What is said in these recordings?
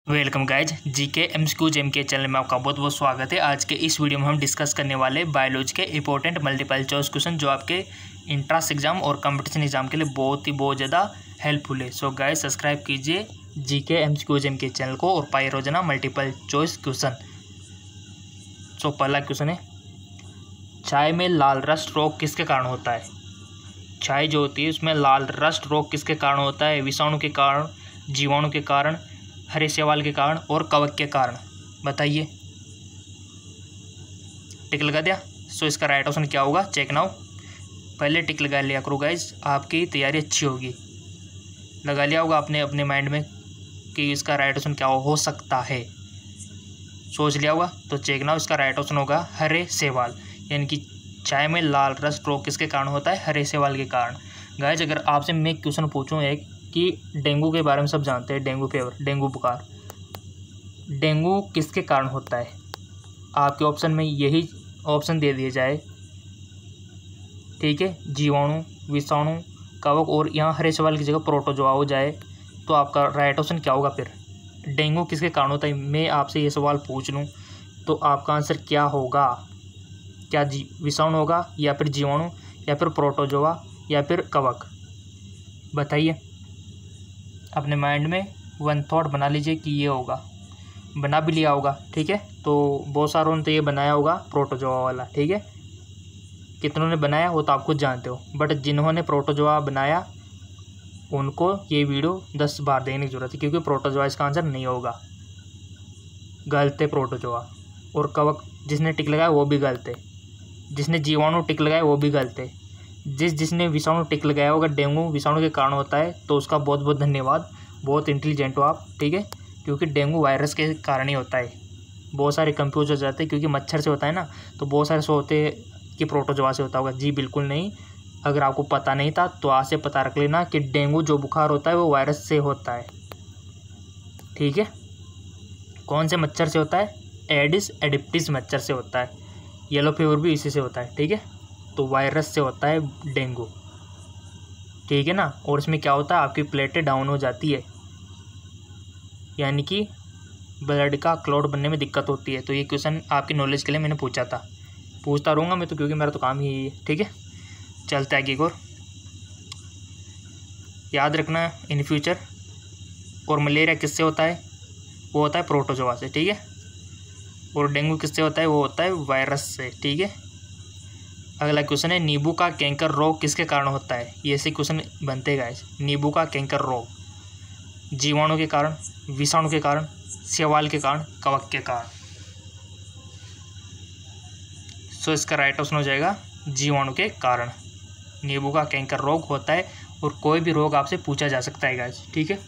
Welcome guys GK MCQ gem के channel में आपका बहुत बहुत स्वागत है। आज के इस वीडियो में हम डिस्कस करने वाले बायोलॉजी के इंपॉर्टेंट मल्टीपल चॉइस क्वेश्चन जो आपके इंट्रांस एग्जाम और कंपटीशन एग्जाम के लिए बहुत ज़्यादा हेल्पफुल है। सो गाइज सब्सक्राइब कीजिए जीके एमसीक्यू जेम के चैनल को और पाए रोजाना मल्टीपल चॉइस क्वेश्चन। सो पहला क्वेश्चन है, चाय में लाल रस्ट रोग किसके कारण होता है? चाय जो होती है उसमें लाल रस्ट रोग किसके कारण होता है? विषाणु के कारण, जीवाणु के कारण, हरे शैवाल के कारण और कवक के कारण। बताइए। टिक लगा दिया? सो इसका राइट ऑप्शन क्या होगा? Check now. पहले टिक लगा लिया करो गाइज, आपकी तैयारी अच्छी होगी। लगा लिया होगा आपने अपने माइंड में कि इसका राइट ऑप्शन क्या हो सकता है, सोच लिया होगा। तो चेक नाउ, इसका राइट ऑप्शन होगा हरे शैवाल। यानी कि चाय में लाल रस्ट रोग किसके कारण होता है? हरे शैवाल के कारण। गाइज अगर आपसे मैं क्वेश्चन पूछूं एक कि डेंगू के बारे में सब जानते हैं, डेंगू फीवर, डेंगू बुखार, डेंगू किसके कारण होता है? आपके ऑप्शन में यही ऑप्शन दे दिए जाए, ठीक है, जीवाणु, विषाणु, कवक और यहाँ हरे शैवाल की जगह प्रोटोजोआ हो जाए, तो आपका राइट ऑप्शन क्या होगा? फिर डेंगू किसके कारण होता है, मैं आपसे ये सवाल पूछ लूँ तो आपका आंसर क्या होगा? क्या विषाणु होगा, या फिर जीवाणु, या फिर प्रोटोजोआ, या फिर कवक? बताइए। अपने माइंड में वन थॉट बना लीजिए कि ये होगा। बना भी लिया होगा, ठीक है। तो बहुत सारों ने तो ये बनाया होगा प्रोटोजोआ वाला, ठीक है। कितनों ने बनाया वो तो आप खुद जानते हो, बट जिन्होंने प्रोटोजोआ बनाया उनको ये वीडियो 10 बार देखने की जरूरत है, क्योंकि प्रोटोजोआ इसका आंसर नहीं होगा। गलत है प्रोटोजोआ। और कवक जिसने टिक लगाया वो भी गलत है। जिसने जीवाणु टिक लगाया वो भी गलत है। जिसने विषाणु टिक लगाया होगा डेंगू विषाणु के कारण होता है, तो उसका बहुत बहुत धन्यवाद, बहुत इंटेलिजेंट हो आप, ठीक है। क्योंकि डेंगू वायरस के कारण ही होता है। बहुत सारे कंफ्यूज हो जाते हैं क्योंकि मच्छर से होता है ना, तो बहुत सारे सोचते हैं कि प्रोटोजोआ से होता होगा। जी बिल्कुल नहीं। अगर आपको पता नहीं था तो आज से पता रख लेना कि डेंगू जो बुखार होता है वो वायरस से होता है, ठीक है। कौन से मच्छर से होता है? एडिस एडिप्टिस मच्छर से होता है। येलो फीवर भी इसी से होता है, ठीक है। तो वायरस से होता है डेंगू, ठीक है ना। और इसमें क्या होता है, आपकी प्लेटें डाउन हो जाती है, यानी कि ब्लड का क्लॉट बनने में दिक्कत होती है। तो ये क्वेश्चन आपकी नॉलेज के लिए मैंने पूछा था, पूछता रहूँगा मैं तो, क्योंकि मेरा तो काम ही है, ठीक है। चलते आगे और याद रखना इन फ्यूचर। और मलेरिया किससे होता है? वो होता है प्रोटोजोआ से, ठीक है। और डेंगू किससे होता है? वो होता है वायरस से, ठीक है। अगला क्वेश्चन है, नींबू का कैंकर रोग किसके कारण होता है? ये ऐसे क्वेश्चन बनते गाइस। नींबू का कैंकर रोग जीवाणु के कारण, विषाणु के कारण, शैवाल के कारण, कवक के कारण। सो इसका राइट ऑप्शन हो जाएगा जीवाणु के कारण नींबू का कैंकर रोग होता है। और कोई भी रोग आपसे पूछा जा सकता है गाइस, ठीक है।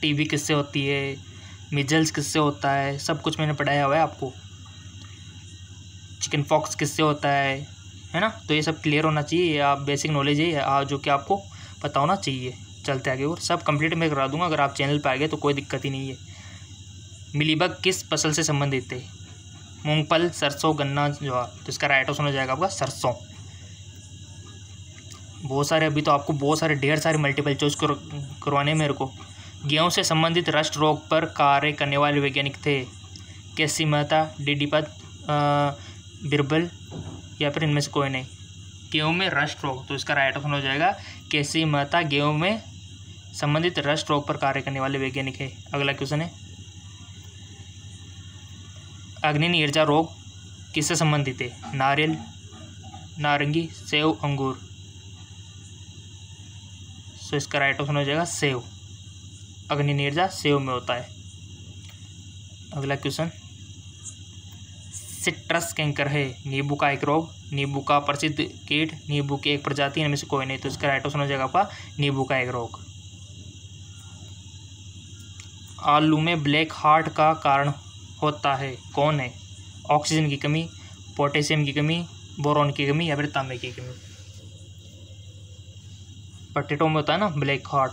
टीबी किससे होती है, मिजल्स किससे होता है, सब कुछ मैंने पढ़ाया हुआ है आपको। चिकन पॉक्स किससे होता है ना। तो ये सब क्लियर होना चाहिए, आप बेसिक नॉलेज है जो कि आपको पता होना चाहिए। चलते आगे और सब कंप्लीट मैं करा दूंगा अगर आप चैनल पे आ गए, तो कोई दिक्कत ही नहीं है। मिलीबग किस फसल से संबंधित है? मूंगफल, सरसों, गन्ना, ज्वार। तो इसका राइट ऑप्शन हो जाएगा आपका सरसों। बहुत सारे अभी तो आपको बहुत सारे ढेर सारे मल्टीपल चॉइस करवाने मेरे को। गेहूँ से संबंधित रस्ट रोग पर कार्य करने वाले वैज्ञानिक थे? केसी मेहता, डी पद, बिरबल, या फिर इनमें से कोई नहीं। गेहूँ में रस्ट रोग, तो इसका राइट ऑप्शन हो जाएगा केसी मेहता। गेहूँ में संबंधित रस्ट रोग पर कार्य करने वाले वैज्ञानिक है। अगला क्वेश्चन है, अग्नि नीरजा रोग किससे संबंधित है? नारियल, नारंगी, सेव, अंगूर। सो इसका राइट ऑप्शन हो जाएगा सेव। अग्नि नीरजा सेव में होता है। अगला क्वेश्चन, सिट्रस कैंकर है नींबू का एक रोग, नींबू का प्रसिद्ध कीट, नींबू की एक प्रजाति, इनमें से कोई नहीं। तो इसका राइट ऑप्शन हो जाएगा आपका नींबू का एक रोग। आलू में ब्लैक हार्ट का कारण होता है? कौन है? ऑक्सीजन की कमी, पोटेशियम की कमी, बोरॉन की कमी, या फिर तांबे की कमी। पोटैटो में होता है ना ब्लैक हार्ट,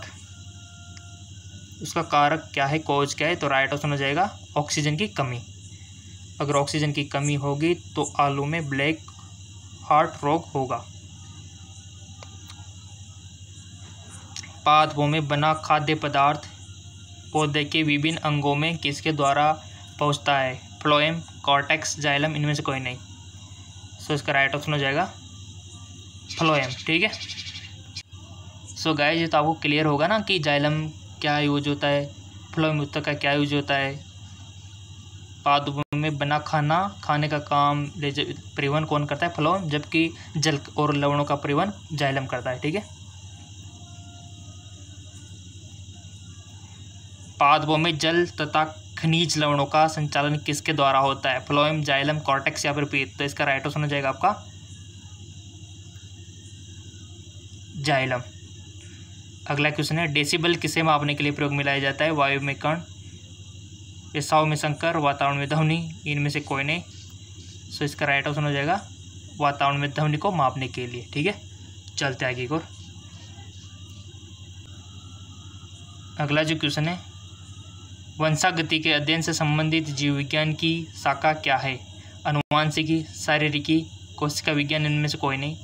उसका कारक क्या है, कॉज क्या है? तो राइट ऑप्शन हो जाएगा ऑक्सीजन की कमी। अगर ऑक्सीजन की कमी होगी तो आलू में ब्लैक हार्ट रोग होगा। पादपों में बना खाद्य पदार्थ पौधे के विभिन्न अंगों में किसके द्वारा पहुंचता है? फ्लोएम, कॉर्टेक्स, जाइलम, इनमें से कोई नहीं। सो इसका राइट ऑप्शन हो जाएगा फ्लोएम। ठीक है। सो गाइस, ये तो आपको क्लियर होगा ना कि जाइलम क्या यूज होता है, फ्लोएम का क्या यूज होता है। पादपों में बना खाने का काम परिवहन कौन करता है? फ्लोएम, जबकि जल और लवणों का परिवहन जाइलम करता है। ठीक है। पादपों में जल तथा खनिज लवणों का संचालन किसके द्वारा होता है? फ्लोएम, जाइलम, कॉर्टेक्स या फिर पीत। तो इसका राइट ऑप्शन हो जाएगा आपका जाइलम। अगला क्वेश्चन है, डेसिबल किसे मापने के लिए प्रयोग में लाया जाता है? वायु में कण, रिसाव में संकर, वातावरण में ध्वनि, इनमें से कोई नहीं। सो इसका राइट ऑप्शन हो जाएगा वातावरण में ध्वनि को मापने के लिए। ठीक है। चलते आगे की ओर। अगला जो क्वेश्चन है, वंशागति के अध्ययन से संबंधित जीव विज्ञान की शाखा क्या है? अनुवांशिकी, शारीरिकी, कोशिका विज्ञान, इनमें से कोई नहीं।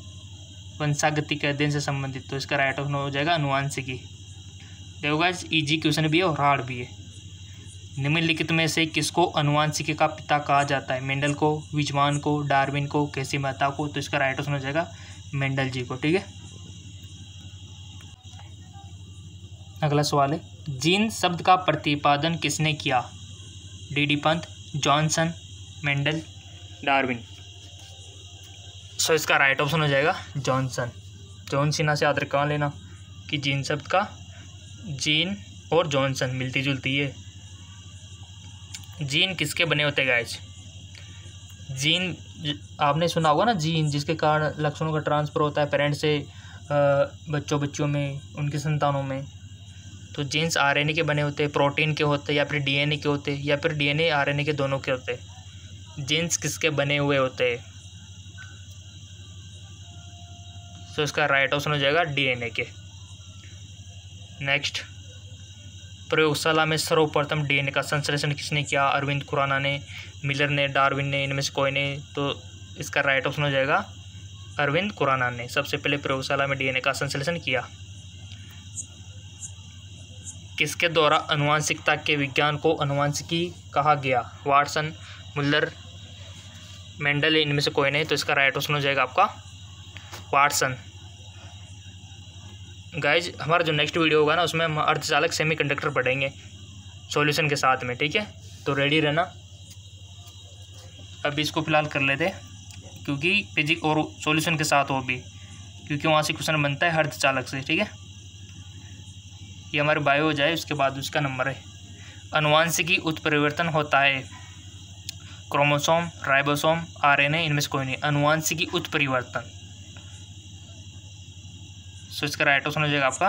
वंशागति के अध्ययन से संबंधित, तो इसका राइट ऑप्शन हो जाएगा अनुवांशिकी। देखो गाइस, इजी क्वेश्चन भी है और हार्ड भी है। निम्नलिखित में से किसको अनुवांशिकी का पिता कहा जाता है? मेंडल को, विजमान को, डार्विन को, कैसी मेहता को। तो इसका राइट ऑप्शन हो जाएगा मेंडल जी को। ठीक है। अगला सवाल है, जीन शब्द का प्रतिपादन किसने किया? डी पंत, जॉनसन, मेंडल, डार्विन। सो इसका राइट ऑप्शन हो जाएगा जॉनसन। जॉन सीना से याद रखा लेना कि जीन शब्द का जीन और जॉनसन मिलती जुलती है। जीन किसके बने होते हैं गाइस? जीन आपने सुना होगा ना, जीन जिसके कारण लक्षणों का ट्रांसफर होता है पेरेंट्स से बच्चों में, उनकी संतानों में। तो जीन्स आरएनए के बने होते हैं, प्रोटीन के होते हैं, या फिर डीएनए के होते हैं, या फिर डीएनए आरएनए के दोनों के होते हैं। जीन्स किसके बने हुए होते हैं? तो इसका राइट ऑप्शन हो जाएगा डीएनए के। नेक्स्ट, प्रयोगशाला में सर्वप्रथम डीएनए का संश्लेषण किसने किया? अरविंद खुराना ने, मिलर ने, डार्विन ने, इनमें से कोई नहीं। तो इसका राइट ऑप्शन हो जाएगा अरविंद खुराना ने सबसे पहले प्रयोगशाला में डीएनए का संश्लेषण किया। किसके द्वारा अनुवांशिकता के विज्ञान को अनुवांशिकी कहा गया? वाटसन, मुल्लर, मेंडल, इनमें से कोई नहीं। तो इसका राइट ऑप्शन हो जाएगा आपका वाटसन। गाइज, हमारा जो नेक्स्ट वीडियो होगा ना, उसमें हम अर्धचालक सेमीकंडक्टर पढ़ेंगे सॉल्यूशन के साथ में। ठीक है, तो रेडी रहना। अभी इसको फिलहाल कर लेते हैं, क्योंकि फिजिक्स और सॉल्यूशन के साथ हो भी, क्योंकि वहाँ से क्वेश्चन बनता है अर्धचालक से। ठीक है, ये हमारे बायो हो जाए, उसके बाद उसका नंबर है। अनुवांशिकी उत्परिवर्तन होता है क्रोमोसोम, राइबोसोम, आरएनए, इनमें से कोई नहीं। अनुवांशिकी उत्परिवर्तन। सो इसका राइट ऑप्शन हो जाएगा आपका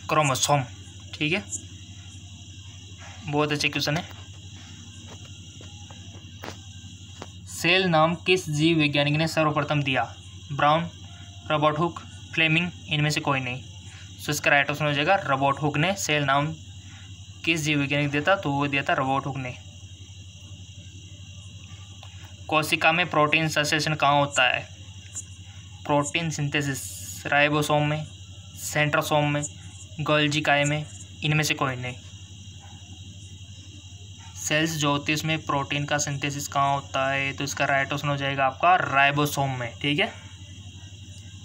क्रोमोसोम। ठीक है, बहुत अच्छे क्वेश्चन है। सेल नाम किस जीव वैज्ञानिक ने सर्वप्रथम दिया? ब्राउन, रॉबर्ट हुक, फ्लेमिंग, इनमें से कोई नहीं। सो इसका राइट ऑप्शन हो जाएगा रॉबर्ट हुक ने सेल नाम किस जीव वैज्ञानिक दिया था? तो वो दिया था रॉबर्ट हुक ने। कोशिका में प्रोटीन संश्लेषण कहाँ होता है? प्रोटीन सिंथेसिस राइबोसोम में, सेंट्रोसोम में, गोल्गी काय में, इनमें से कोई नहीं। सेल्स जो होती है उसमें प्रोटीन का सिंथेसिस कहाँ होता है? तो इसका राइट ऑप्शन हो जाएगा आपका राइबोसोम में। ठीक है,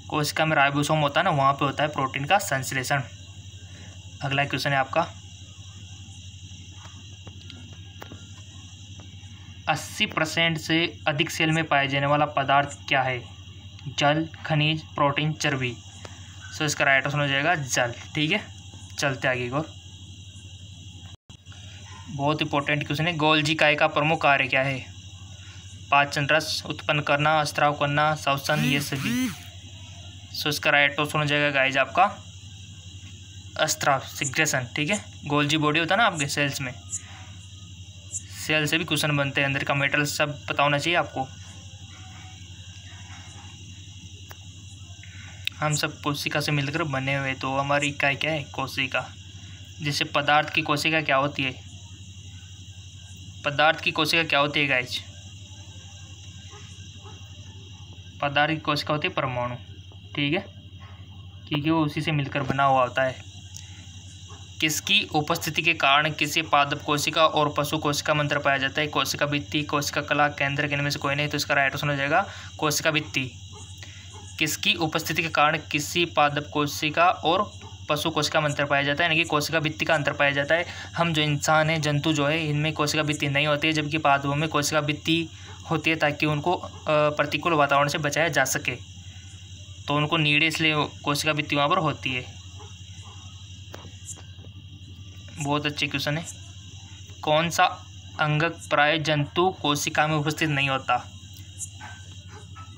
कोशिका में राइबोसोम होता है ना, वहाँ पे होता है प्रोटीन का संश्लेषण। अगला क्वेश्चन है आपका, 80% से अधिक सेल में पाए जाने वाला पदार्थ क्या है? जल, खनिज, प्रोटीन, चर्बी। सो इसका राइट ऑप्शन हो जाएगा जल। ठीक है, चलते आगे और बहुत इंपॉर्टेंट क्वेश्चन है। गोल्गी काय का प्रमुख कार्य क्या है? पाचन रस उत्पन्न करना, स्त्राव करना, श्वसन, ये सभी। सो इसका राइट ऑप्शन हो जाएगा गाइज आपका स्त्राव, सिग्रेशन। ठीक है, गोल्गी बॉडी होता है ना आपके सेल्स में, सेल से भी क्वेश्चन बनते हैं, अंदर का मेटल सब पता होना चाहिए आपको। हम सब कोशिका से मिलकर बने हुए, तो हमारी इकाई क्या है? कोशिका। जैसे पदार्थ की कोशिका क्या होती है? पदार्थ की कोशिका क्या होती है गाइज? पदार्थ की कोशिका होती है परमाणु। ठीक है, क्योंकि वो उसी से मिलकर बना हुआ होता है। किसकी उपस्थिति के कारण किसी पादप कोशिका और पशु कोशिका में अंतर पाया जाता है? कोशिका भित्ति, कोशिका कला, केंद्रक, इनमें से कोई नहीं। तो इसका राइट ऑप्शन हो जाएगा कोशिका भित्ति। किसकी उपस्थिति के कारण किसी पादप कोशिका और पशु कोशिका में अंतर पाया जाता है? यानी कि कोशिका भित्ति का अंतर पाया जाता है। हम जो इंसान है, जंतु जो है, इनमें कोशिका भित्ति नहीं होती है, जबकि पादपों में कोशिका भित्ति होती है ताकि उनको प्रतिकूल वातावरण से बचाया जा सके। तो उनको नीड इसलिए कोशिका भित्ति वहाँ पर होती है। बहुत अच्छे क्वेश्चन है। कौन सा अंगक प्राय जंतु कोशिका में उपस्थित नहीं होता?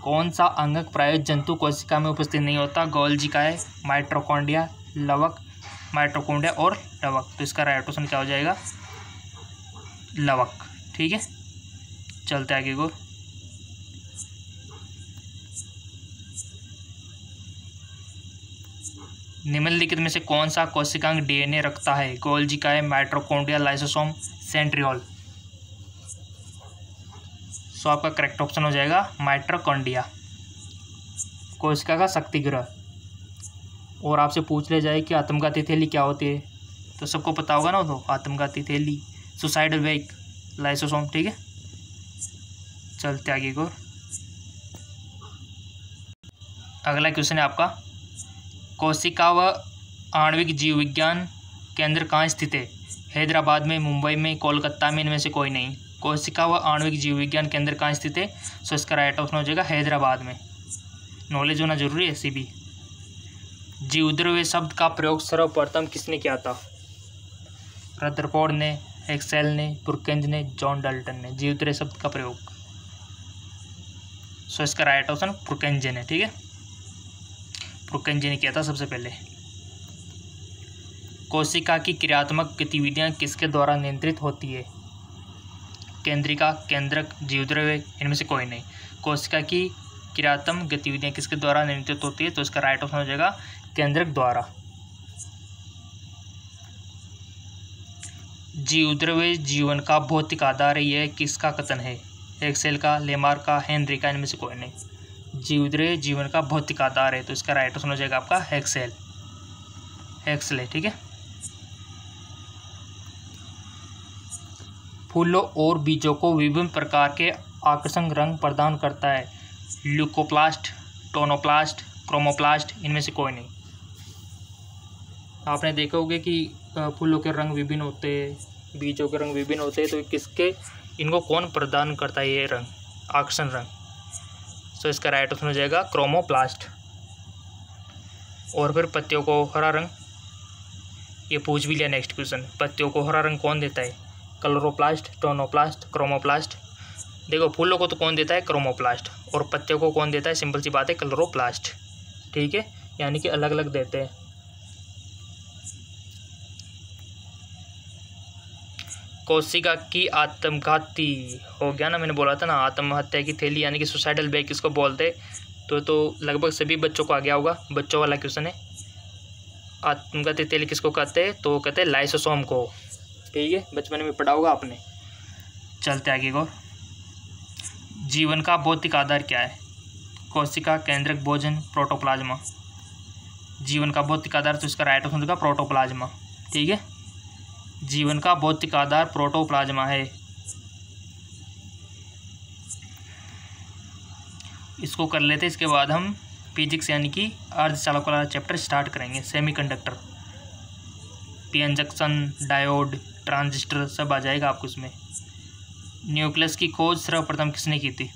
कौन सा अंगक प्राय जंतु कोशिका में उपस्थित नहीं होता? गोल्जी का है, माइटोकॉन्ड्रिया, लवक, माइटोकॉन्ड्रिया और लवक। तो इसका राइट ऑप्शन क्या हो जाएगा? लवक। ठीक है, चलते आगे को। निम्नलिखित में से कौन सा कोशिकांग डीएनए रखता है? गोल्जी का है, माइटोकॉन्ड्रिया, लाइसोसोम, सेंट्रियोल। सो आपका करेक्ट ऑप्शन हो जाएगा माइटोकॉन्ड्रिया, कोशिका का शक्ति ग्रह। और आपसे पूछ ले जाए कि आत्मघाती थैली क्या होती है, तो सबको पता होगा ना। तो आत्मघाती थैली, सुसाइडल वेग, लाइसोसोम। ठीक है, चलते आगे को। अगला क्वेश्चन है आपका, कोशिका व आणविक जीव विज्ञान केंद्र कहाँ स्थित है? हैदराबाद में, मुंबई में, कोलकाता में, इनमें से कोई नहीं। कोशिका व आणविक जीव विज्ञान केंद्र कहाँ स्थित है? सो इसका राइट ऑप्शन हो जाएगा हैदराबाद में। नॉलेज होना जरूरी है ऐसी भी। जीवद्रव्य शब्द का प्रयोग सर्वप्रथम किसने किया था? रदरफोर्ड ने, एक्सेल ने, पुरकेंज ने, जॉन डाल्टन ने। जीवद्रव्य शब्द का प्रयोग, सो इसका राइट ऑप्शन पुरकेंज ने। ठीक है, पुरकेंज ने किया था सबसे पहले। कोशिका की क्रियात्मक गतिविधियां किसके द्वारा नियंत्रित होती है? केंद्रिका, केंद्रक, जीवद्रव्य, इनमें से कोई नहीं। कोशिका की क्रियात्मक गतिविधियां किसके द्वारा नियंत्रित होती है? तो इसका राइट ऑप्शन हो जाएगा केंद्रक द्वारा। जीवद्रव्य जीवन का भौतिक आधार है, यह किसका कथन है? एक्सेल का, लेमार्क का, हेनरी का, इनमें से कोई नहीं। जीवद्रव्य जीवन का भौतिक आधार है, तो इसका राइट ऑप्शन हो जाएगा आपका एक्सेल। एक्सेल है। ठीक है, फूलों और बीजों को विभिन्न प्रकार के आकर्षक रंग प्रदान करता है। ल्यूकोप्लास्ट, टोनोप्लास्ट, क्रोमोप्लास्ट, इनमें से कोई नहीं। आपने देखा होगा कि फूलों के रंग विभिन्न होते हैं, बीजों के रंग विभिन्न होते हैं, तो किसके इनको कौन प्रदान करता है ये रंग, आकर्षण रंग? तो इसका राइट ऑप्शन हो जाएगा क्रोमोप्लास्ट। और फिर पत्तियों को हरा रंग, ये पूछ भी लिया नेक्स्ट क्वेश्चन। पत्तियों को हरा रंग कौन देता है? Chloroplast, tonoplast, chromoplast. देखो, फूलों को तो कौन देता है? क्रोमोप्लास्ट। और पत्तियों को कौन देता है? सिंपल सी बात है, क्लोरोप्लास्ट। ठीक है, यानी कि अलग अलग देते हैं। कोशिका की आत्मघाती हो गया ना, मैंने बोला था ना, आत्महत्या की थैली यानी कि सुसाइडल बैग किसको बोलते? तो लगभग सभी बच्चों को आ गया होगा, बच्चों वाला क्वेश्चन है। आत्मघाती थैली किसको कहते हैं? तो कहते हैं लाइसोसोम को। ठीक है, बचपन में पढ़ा होगा आपने। चलते आगे को। जीवन का भौतिक आधार क्या है? कोशिका, केंद्रक, भोजन, प्रोटोप्लाज्मा। जीवन का भौतिक आधार, तो इसका राइट ऑप्शन होगा प्रोटोप्लाज्मा। ठीक है, जीवन का भौतिक आधार प्रोटोप्लाज्मा है। इसको कर लेते, इसके बाद हम फिजिक्स यानी कि अर्धचालक वाला चैप्टर स्टार्ट करेंगे। Semiconductor, PN junction, diode, transistor सब आ जाएगा आपको इसमें। न्यूक्लियस की खोज सर्वप्रथम किसने की थी?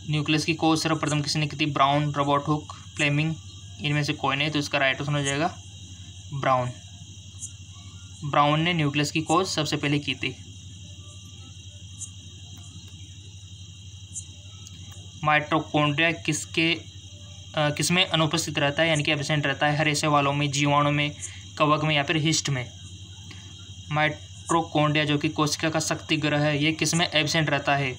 न्यूक्लियस की खोज सर्वप्रथम किसने की थी? ब्राउन, रॉबर्ट हुक, फ्लेमिंग, इनमें से कोई नहीं। तो इसका राइट ऑप्शन हो जाएगा ब्राउन। ब्राउन ने न्यूक्लियस की खोज सबसे पहले की थी। माइटोकॉन्ड्रिया किसमें अनुपस्थित रहता है यानी कि एब्सेंट रहता है? हरे वालों में, जीवाणु में, कवक में या फिर हिस्ट में? माइटोकॉन्ड्रिया जो कि कोशिका का शक्ति ग्रह है, ये किसमें एब्सेंट रहता है?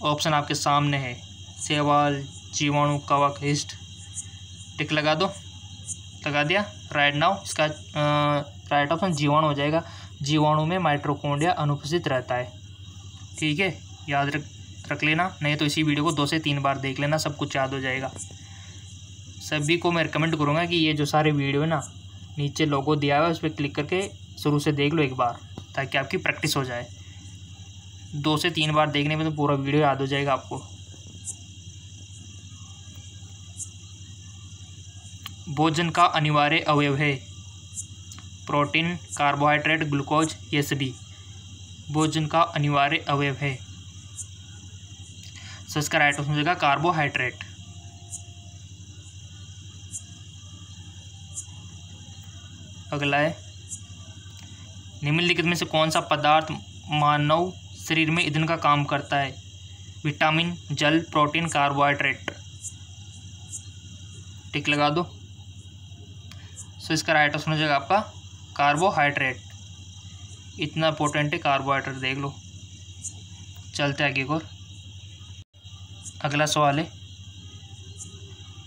ऑप्शन आपके सामने है, शैवाल, जीवाणु, कवक, हिस्ट। टिक लगा दो, लगा दिया। राइट नाउ इसका राइट ऑप्शन जीवाणु हो जाएगा। जीवाणु में माइटोकॉन्ड्रिया अनुपस्थित रहता है। ठीक है, याद रख लेना, नहीं तो इसी वीडियो को 2 से 3 बार देख लेना, सब कुछ याद हो जाएगा। सभी को मैं रिकमेंड करूँगा कि ये जो सारे वीडियो है ना, नीचे लोगो दिया हुआ है, उस पर क्लिक करके शुरू से देख लो एक बार, ताकि आपकी प्रैक्टिस हो जाए। 2 से 3 बार देखने में तो पूरा वीडियो याद हो जाएगा आपको। भोजन का अनिवार्य अवयव है प्रोटीन, कार्बोहाइड्रेट, ग्लूकोज, ये सभी भोजन का अनिवार्य अवयव है। सो इसका राइट ऑप्शन हो जाएगा कार्बोहाइड्रेट। अगला है, निम्नलिखित में से कौन सा पदार्थ मानव शरीर में ईंधन का काम करता है? विटामिन, जल, प्रोटीन, कार्बोहाइड्रेट। टिक लगा दो। सो इसका राइट ऑप्शन हो जाएगा आपका कार्बोहाइड्रेट। इतना इंपॉर्टेंट है कार्बोहाइड्रेट, देख लो। चलते आगे और अगला सवाल है,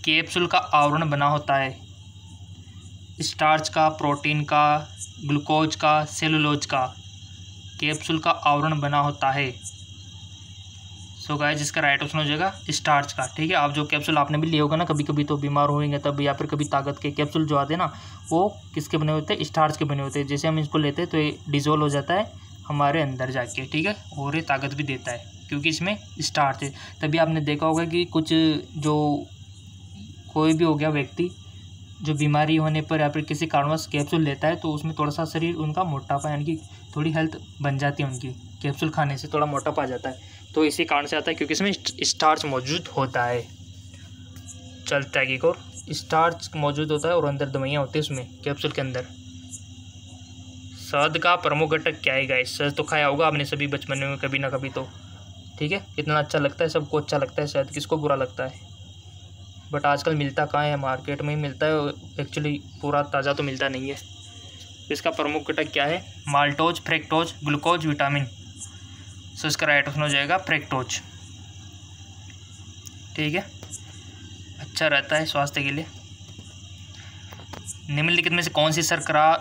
कैप्सूल का आवरण बना होता है स्टार्च का, प्रोटीन का, ग्लूकोज का, सेलुलोज का। कैप्सूल का आवरण बना होता है। सो गाइस जिसका राइट ऑप्शन हो जाएगा स्टार्च का। ठीक है, आप जो कैप्सूल आपने भी लिए होगा ना कभी कभी, तो बीमार होंगे तब, या फिर कभी ताकत के कैप्सूल जो आते हैं ना, वो किसके बने होते हैं? स्टार्च के बने होते हैं। जैसे हम इसको लेते हैं तो ये डिजोल्व हो जाता है हमारे अंदर जाके, ठीक है, और ये ताकत भी देता है क्योंकि इसमें स्टार्च है। तभी आपने देखा होगा कि कुछ जो कोई भी हो गया व्यक्ति जो बीमारी होने पर या फिर किसी कारणवश कैप्सूल लेता है तो उसमें थोड़ा सा शरीर उनका मोटापा, यानी कि थोड़ी हेल्थ बन जाती है उनकी, कैप्सूल खाने से थोड़ा मोटापा आ जाता है। तो इसी कारण से आता है क्योंकि इसमें स्टार्च मौजूद होता है। चलता है कि और स्टार्च मौजूद होता है और अंदर दवाइयाँ होती है उसमें कैप्सूल के अंदर। शहद का प्रमुख घटक क्या है गाइस? शहद तो खाया होगा आपने सभी बचपन में कभी ना कभी तो, ठीक है। कितना अच्छा लगता है, सबको अच्छा लगता है शहद, किसको बुरा लगता है? बट आजकल मिलता कहाँ है? मार्केट में ही मिलता है एक्चुअली, पूरा ताज़ा तो मिलता नहीं है। इसका प्रमुख घटक क्या है? Maltose, fructose, glucose, vitamin. So इसका राइट ऑप्शन हो जाएगा फ्रेक्टोज। ठीक है, अच्छा रहता है स्वास्थ्य के लिए। निम्नलिखित में से कौन सी शर्करा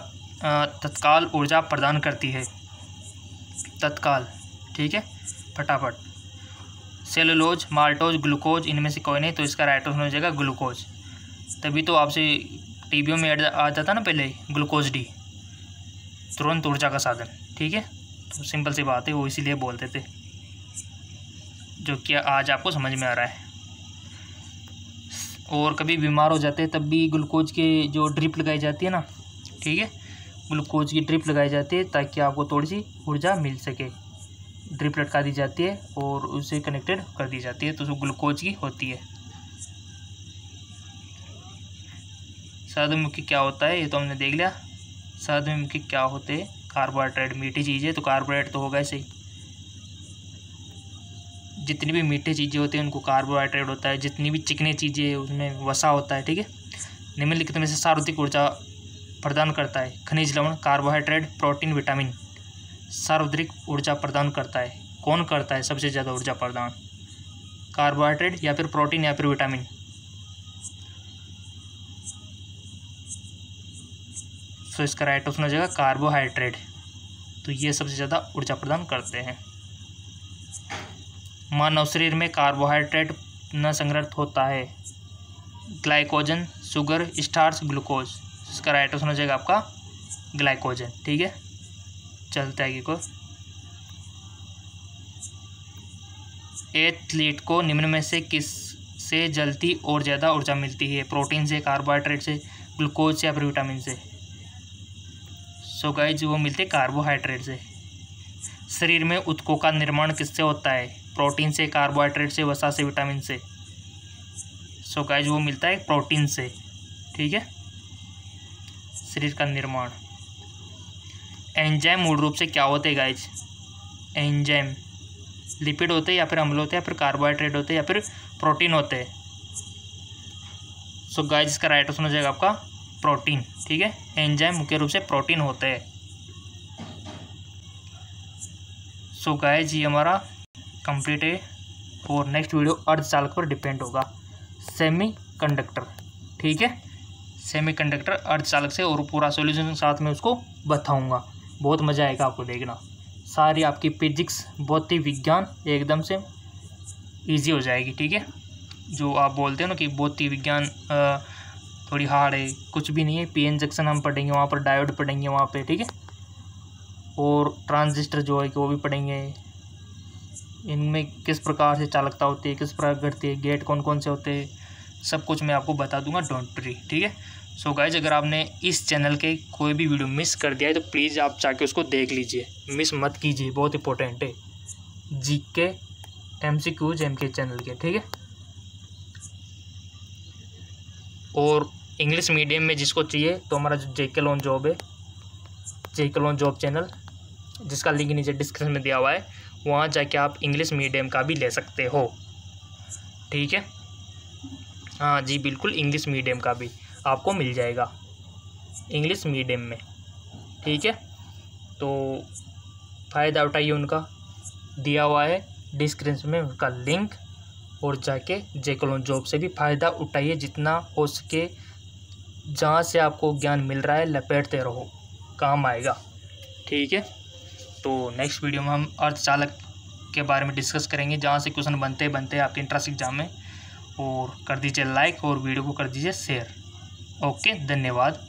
तत्काल ऊर्जा प्रदान करती है? तत्काल, ठीक है, फटाफट। सेलुलोज, माल्टोज, ग्लूकोज, इनमें से कोई नहीं, तो इसका राइट ऑप्शन हो जाएगा ग्लूकोज। तभी तो आपसे टीवीओ में आ जाता ना पहले ग्लूकोज डी, तुरंत ऊर्जा का साधन, ठीक है। तो सिंपल सी बात है, वो इसीलिए बोलते थे, जो कि आज आपको समझ में आ रहा है। और कभी बीमार हो जाते हैं तब भी ग्लूकोज के जो ड्रिप लगाई जाती है ना, ठीक है, ग्लूकोज की ड्रिप लगाई जाती है ताकि आपको थोड़ी सी ऊर्जा मिल सके। ड्रिप लटका दी जाती है और उसे कनेक्टेड कर दी जाती है, तो वो ग्लूकोज की होती है। शहद क्या होता है ये तो हमने देख लिया। शहद में क्या होते हैं? कार्बोहाइड्रेट, मीठी चीज़ें, तो कार्बोहाइड्रेट तो होगा ऐसे ही। जितनी भी मीठी चीज़ें होती हैं उनको कार्बोहाइड्रेट होता है, जितनी भी चिकनी चीज़ें उसमें वसा होता है, ठीक है। निम्नलिखित में से सार्वत्रिक ऊर्जा प्रदान करता है? खनिज लवण, कार्बोहाइड्रेट, प्रोटीन, विटामिन। सार्वत्रिक ऊर्जा प्रदान करता है, कौन करता है सबसे ज़्यादा ऊर्जा प्रदान? कार्बोहाइड्रेट या फिर प्रोटीन या फिर विटामिन? सो इसका राइट ऑप्शन हो जाएगा कार्बोहाइड्रेट। तो ये सबसे ज़्यादा ऊर्जा प्रदान करते हैं। मानव शरीर में कार्बोहाइड्रेट न संग्रहित होता है? Glycogen, sugar, starch, glucose. इसका राइट ऑप्शन हो जाएगा आपका ग्लाइकोजन, ठीक है। चलता है को एथलीट को निम्न में से किस से जल्दी और ज़्यादा ऊर्जा मिलती है? प्रोटीन से, कार्बोहाइड्रेट से, ग्लूकोज से या फिर विटामिन से? सो गाइस वो मिलते हैं कार्बोहाइड्रेट से। शरीर में ऊतकों का निर्माण किससे होता है? प्रोटीन से, कार्बोहाइड्रेट से, वसा से, विटामिन से? सो गाइस वो मिलता है प्रोटीन से, ठीक है। शरीर का निर्माण। एंजाइम मूल रूप से क्या होते हैं गाइज? एंजाइम लिपिड होते हैं या फिर अम्ल होते हैं या फिर कार्बोहाइड्रेट होते हैं या फिर प्रोटीन होते हैं? सो गाइज इसका राइट ऑप्शन हो जाएगा आपका प्रोटीन, ठीक है। एंजाइम मुख्य रूप से प्रोटीन होते हैं। सो गाइज ये हमारा कंप्लीट है और नेक्स्ट वीडियो अर्धचालक पर डिपेंड होगा, सेमीकंडक्टर, ठीक है। सेमीकंडक्टर अर्धचालक से, और पूरा सॉल्यूशन साथ में उसको बताऊंगा। बहुत मज़ा आएगा आपको देखना। सारी आपकी फिजिक्स, भौतिक विज्ञान एकदम से इजी हो जाएगी, ठीक है। जो आप बोलते हो ना कि भौतिक विज्ञान थोड़ी हार्ड है, कुछ भी नहीं है। पीएन जंक्शन हम पढ़ेंगे वहाँ पर, डायोड पढ़ेंगे वहाँ पे, ठीक है। और ट्रांजिस्टर जो है कि वो भी पढ़ेंगे, इनमें किस प्रकार से चालकता होती है, किस प्रकार घटती है, गेट कौन कौन से होते हैं, सब कुछ मैं आपको बता दूंगा, डोंट वरी, ठीक है। सो गाइज, अगर आपने इस चैनल के कोई भी वीडियो मिस कर दिया है तो प्लीज़ आप जाके उसको देख लीजिए, मिस मत कीजिए, बहुत इंपॉर्टेंट है जीके MCQs MK चैनल के, ठीक है। और इंग्लिश मीडियम में जिसको चाहिए तो हमारा जो JK लॉन जॉब है, JK लॉन जॉब चैनल, जिसका लिंक नीचे डिस्क्रिप्शन में दिया हुआ है, वहाँ जाके आप इंग्लिश मीडियम का भी ले सकते हो, ठीक है। हाँ जी बिल्कुल, इंग्लिश मीडियम का भी आपको मिल जाएगा इंग्लिश मीडियम में, ठीक है। तो फ़ायदा उठाइए, उनका दिया हुआ है डिस्क्रिप्शन में उनका लिंक, और जाके JK लॉन जॉब से भी फ़ायदा उठाइए जितना हो सके। जहाँ से आपको ज्ञान मिल रहा है लपेटते रहो, काम आएगा, ठीक है। तो नेक्स्ट वीडियो में हम अर्धचालक के बारे में डिस्कस करेंगे, जहाँ से क्वेश्चन बनते बनते आपके इंट्रेंस एग्जाम में। और कर दीजिए लाइक और वीडियो को कर दीजिए शेयर। ओके, धन्यवाद।